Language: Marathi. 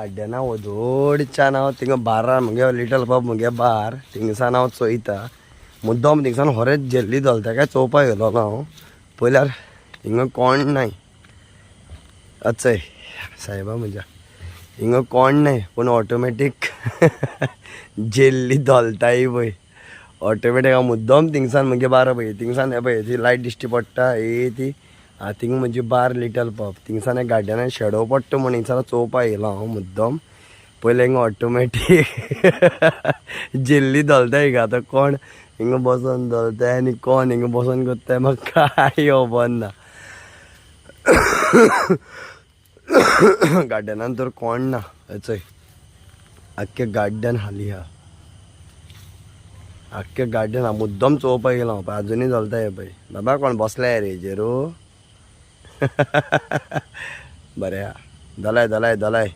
गाड्याना वदोडच्यान हांव थिंगा बारार म्हगे लिटल पब म्हगे बार थिंगसान हांव चोयता मुद्दम थिंगसान होरेच झेल्ली चलता काय चोवपाक गेलो हांव पयल्यार हिंगा कोण नाय अच्छय सायबा म्हज्या हिंगा कोण नाय पूण ऑटोमॅटीक झेल्ली धोलताय पळय ऑटोमॅटीक हांव मुद्दम थिंगसान म्हगे बार पळय थिंगसान हे पळय ती लायट दिश्टी पडटा ही ती थिंग म्हणजे बार लिटल पब थिंगसान एक गाड्यान शेडो पडटा म्हण हिंगसान चोवपाक येयलो हांव मुद्दम पयले हिंगा ऑटोमॅटीक झेल्ली धोलताय हिंगा आतां कोण हिंगा बसोन धोलताय आनी कोण हिंगा बसोन करताय म्हाका काय खबर ना गार्डनान तर कोण ना चोय आख्ख्या गार्डन हाली हा आख्ख्या गार्डन हा मुद्दम चोवपाक गेलो हांव आजुनूय चलता हे पळय बाबा कोण बसल्या रे हेजेर बरें हा धलाय धलाय धलाय